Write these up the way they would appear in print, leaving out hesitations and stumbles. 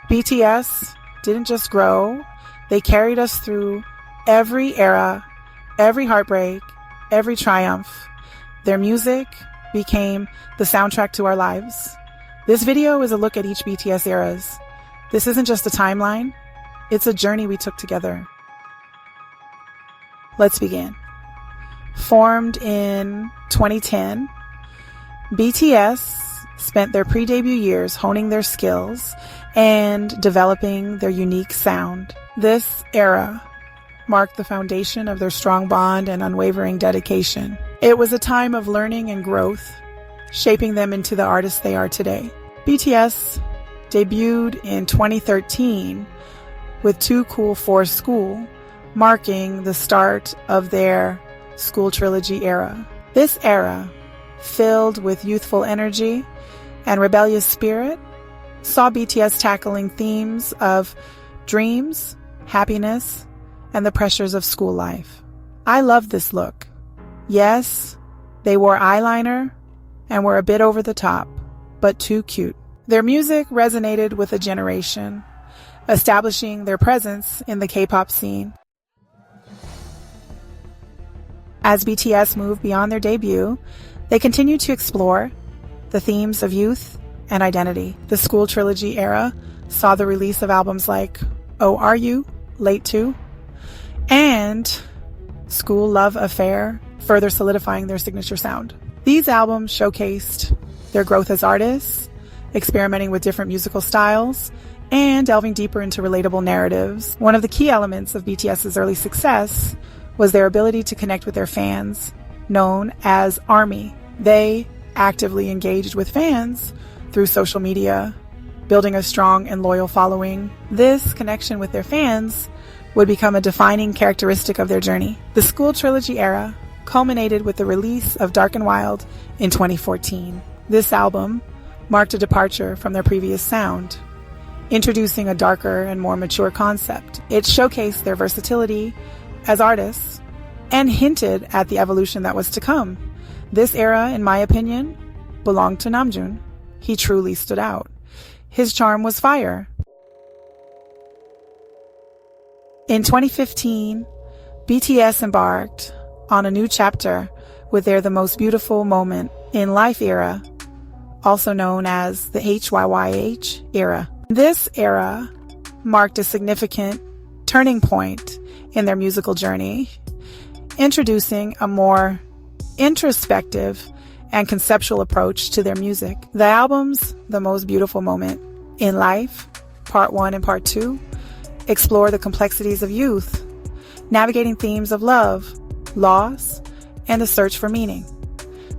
BTS didn't just grow, they carried us through every era, every heartbreak, every triumph. Their music became the soundtrack to our lives. This video is a look at each BTS eras. This isn't just a timeline, it's a journey we took together. Let's begin. Formed in 2010, BTS spent their pre-debut years honing their skills and developing their unique sound. This era marked the foundation of their strong bond and unwavering dedication. It was a time of learning and growth, shaping them into the artists they are today. BTS debuted in 2013 with Too Cool for School, marking the start of their School Trilogy era. This era, filled with youthful energy and rebellious spirit, saw BTS tackling themes of dreams, happiness, and the pressures of school life. I love this look. Yes, they wore eyeliner and were a bit over the top, but too cute. Their music resonated with a generation, establishing their presence in the K-pop scene. As BTS moved beyond their debut, they continued to explore the themes of youth and identity. The School Trilogy era saw the release of albums like Oh Are You, Late 2, and School Love Affair, further solidifying their signature sound. These albums showcased their growth as artists, experimenting with different musical styles, and delving deeper into relatable narratives. One of the key elements of BTS's early success was their ability to connect with their fans, known as ARMY. They actively engaged with fans through social media, building a strong and loyal following. This connection with their fans would become a defining characteristic of their journey. The School Trilogy era culminated with the release of Dark and Wild in 2014. This album marked a departure from their previous sound, introducing a darker and more mature concept. It showcased their versatility as artists and hinted at the evolution that was to come. This era, in my opinion, belonged to Namjoon. He truly stood out. His charm was fire. In 2015, BTS embarked on a new chapter with their The Most Beautiful Moment in Life era, also known as the HYYH era. This era marked a significant turning point in their musical journey, introducing a more introspective and conceptual approach to their music. The albums The Most Beautiful Moment in Life, Part 1 and Part 2, explore the complexities of youth, navigating themes of love, loss, and the search for meaning.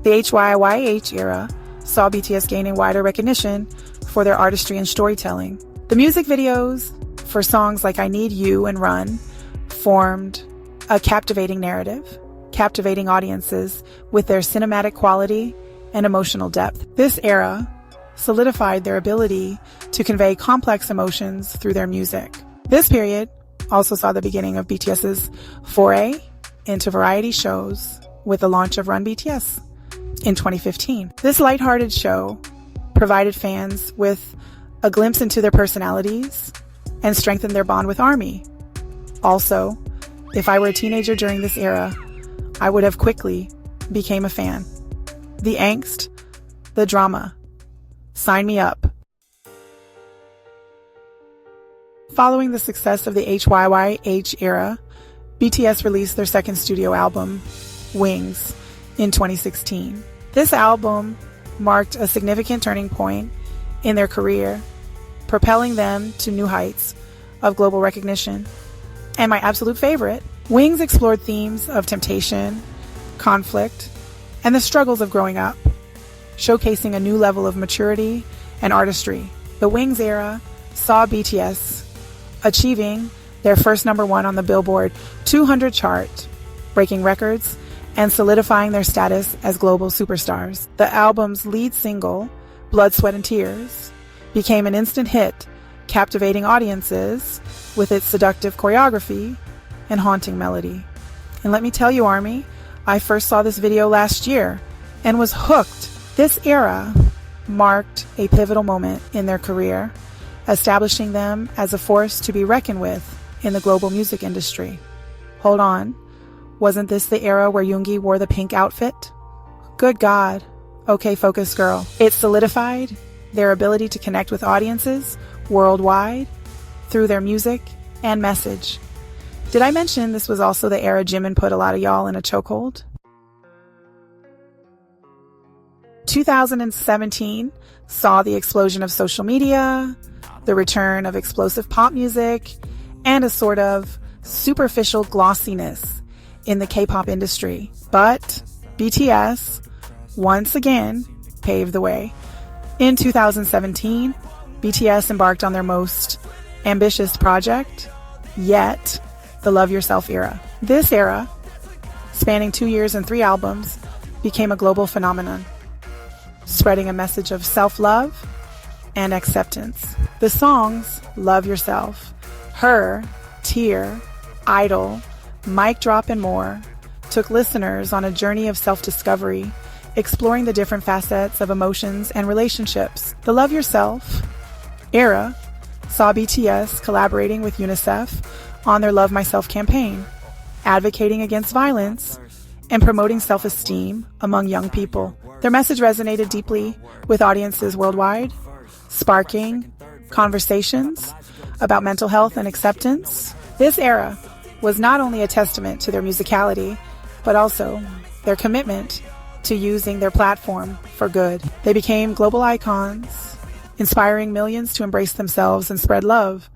The HYYH era saw BTS gaining wider recognition for their artistry and storytelling. The music videos for songs like I Need You and Run formed a captivating narrative, captivating audiences with their cinematic quality and emotional depth. This era solidified their ability to convey complex emotions through their music. This period also saw the beginning of BTS's foray into variety shows with the launch of Run BTS in 2015. This lighthearted show provided fans with a glimpse into their personalities and strengthened their bond with ARMY. Also, if I were a teenager during this era, I would have quickly became a fan. The angst, the drama. Sign me up. Following the success of the HYYH era, BTS released their second studio album, Wings, in 2016. This album marked a significant turning point in their career, propelling them to new heights of global recognition. And my absolute favorite, Wings explored themes of temptation, conflict, and the struggles of growing up, showcasing a new level of maturity and artistry. The Wings era saw BTS achieving their first #1 on the Billboard 200 chart, breaking records and solidifying their status as global superstars. The album's lead single, Blood, Sweat, and Tears, became an instant hit, captivating audiences with its seductive choreography and haunting melody. And let me tell you, ARMY, I first saw this video last year and was hooked. This era marked a pivotal moment in their career, establishing them as a force to be reckoned with in the global music industry. Hold on, wasn't this the era where Yoongi wore the pink outfit? Good God. Okay, focus girl. It solidified their ability to connect with audiences worldwide through their music and message. Did I mention this was also the era Jimin put a lot of y'all in a chokehold? 2017 saw the explosion of social media, the return of explosive pop music, and a sort of superficial glossiness in the K-pop industry. But BTS, once again, paved the way. In 2017, BTS embarked on their most ambitious project yet, the Love Yourself era. This era, spanning 2 years and 3 albums, became a global phenomenon, spreading a message of self-love and acceptance. The songs Love Yourself, Her, Tear, Idol, Mic Drop, and more took listeners on a journey of self-discovery, exploring the different facets of emotions and relationships. The Love Yourself era saw BTS collaborating with UNICEF on their Love Myself campaign, advocating against violence and promoting self-esteem among young people. Their message resonated deeply with audiences worldwide, sparking conversations about mental health and acceptance. This era was not only a testament to their musicality, but also their commitment to using their platform for good. They became global icons, inspiring millions to embrace themselves and spread love.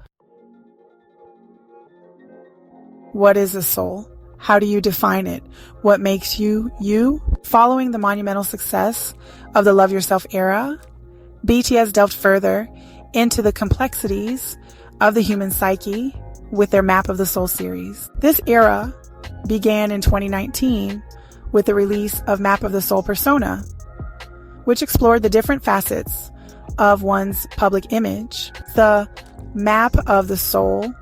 What is a soul? How do you define it? What makes you, you? Following the monumental success of the Love Yourself era, BTS delved further into the complexities of the human psyche with their Map of the Soul series. This era began in 2019 with the release of Map of the Soul Persona, which explored the different facets of one's public image. The Map of the Soul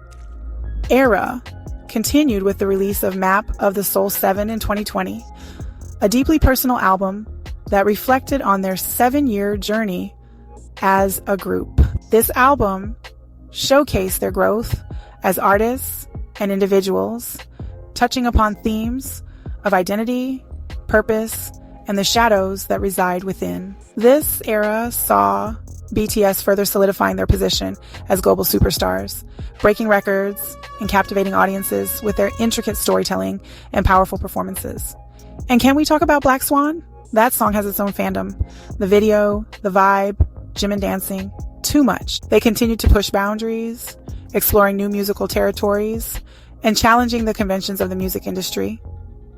era continued with the release of Map of the Soul 7 in 2020, a deeply personal album that reflected on their 7-year journey as a group. This album showcased their growth as artists and individuals, touching upon themes of identity, purpose, and the shadows that reside within. This era saw BTS further solidifying their position as global superstars, breaking records and captivating audiences with their intricate storytelling and powerful performances. And can we talk about Black Swan? That song has its own fandom. The video, the vibe, Jimin dancing, too much. They continued to push boundaries, exploring new musical territories, and challenging the conventions of the music industry.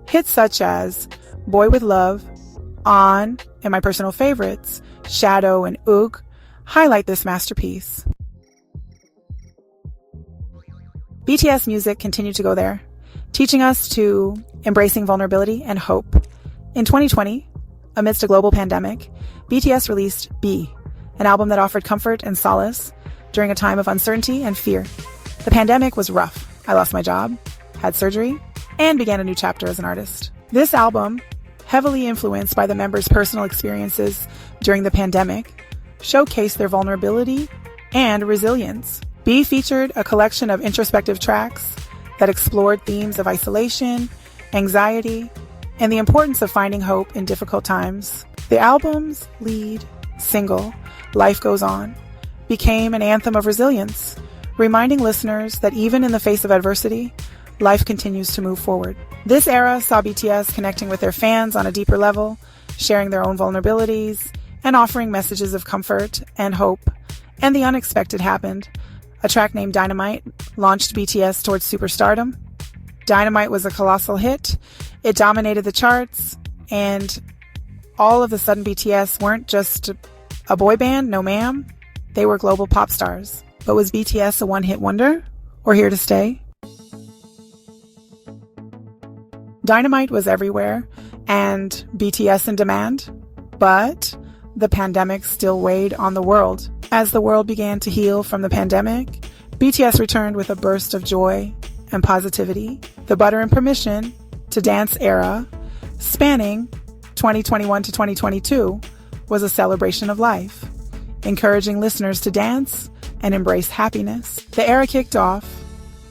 Hits such as Boy With Love, On, and my personal favorites, Shadow and Oog, highlight this masterpiece. BTS music continued to go there, teaching us to embracing vulnerability and hope. In 2020, amidst a global pandemic, BTS released B, an album that offered comfort and solace during a time of uncertainty and fear. The pandemic was rough. I lost my job, had surgery, and began a new chapter as an artist. This album, heavily influenced by the members' personal experiences during the pandemic, showcased their vulnerability and resilience. B featured a collection of introspective tracks that explored themes of isolation, anxiety, and the importance of finding hope in difficult times. The album's lead single, Life Goes On, became an anthem of resilience, reminding listeners that even in the face of adversity, life continues to move forward. This era saw BTS connecting with their fans on a deeper level, sharing their own vulnerabilities, and offering messages of comfort and hope. And the unexpected happened. A track named Dynamite launched BTS towards superstardom. Dynamite was a colossal hit. It dominated the charts, and all of a sudden BTS weren't just a boy band, no ma'am. They were global pop stars. But was BTS a one-hit wonder or here to stay? Dynamite was everywhere and BTS in demand, but the pandemic still weighed on the world. As the world began to heal from the pandemic, BTS returned with a burst of joy and positivity. The Butter and Permission to Dance era, spanning 2021 to 2022, was a celebration of life, encouraging listeners to dance and embrace happiness. The era kicked off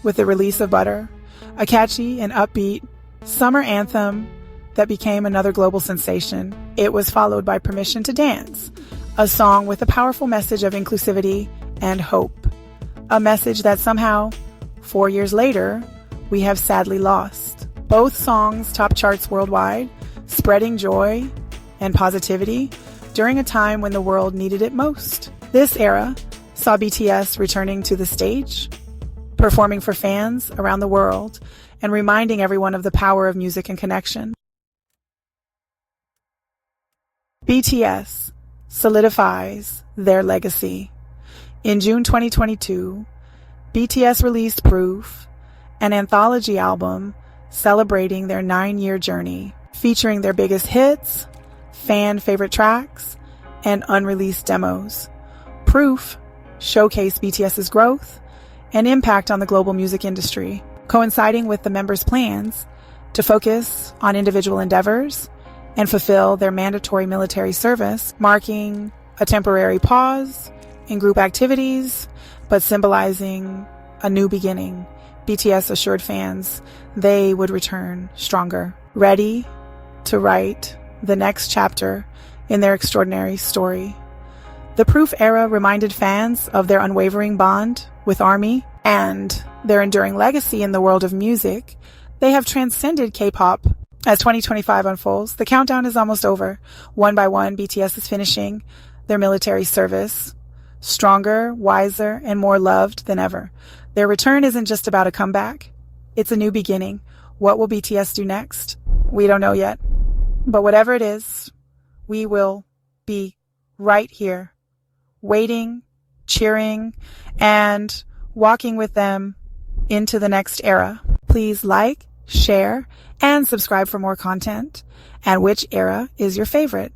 with the release of Butter, a catchy and upbeat summer anthem that became another global sensation. It was followed by Permission to Dance, a song with a powerful message of inclusivity and hope, a message that somehow, 4 years later, we have sadly lost. Both songs topped charts worldwide, spreading joy and positivity during a time when the world needed it most. This era saw BTS returning to the stage, performing for fans around the world, and reminding everyone of the power of music and connection. BTS solidifies their legacy. In June 2022, BTS released Proof, an anthology album celebrating their 9-year journey, featuring their biggest hits, fan favorite tracks, and unreleased demos. Proof showcased BTS's growth and impact on the global music industry, coinciding with the members' plans to focus on individual endeavors and fulfill their mandatory military service, marking a temporary pause in group activities, but symbolizing a new beginning. BTS assured fans they would return stronger, ready to write the next chapter in their extraordinary story. The Proof era reminded fans of their unwavering bond with ARMY and their enduring legacy in the world of music. They have transcended K-pop. As 2025 unfolds, the countdown is almost over. One by one, BTS is finishing their military service, stronger, wiser, and more loved than ever. Their return isn't just about a comeback. It's a new beginning. What will BTS do next? We don't know yet. But whatever it is, we will be right here, waiting, cheering, and walking with them into the next era. Please like, share, and subscribe for more content. And which era is your favorite?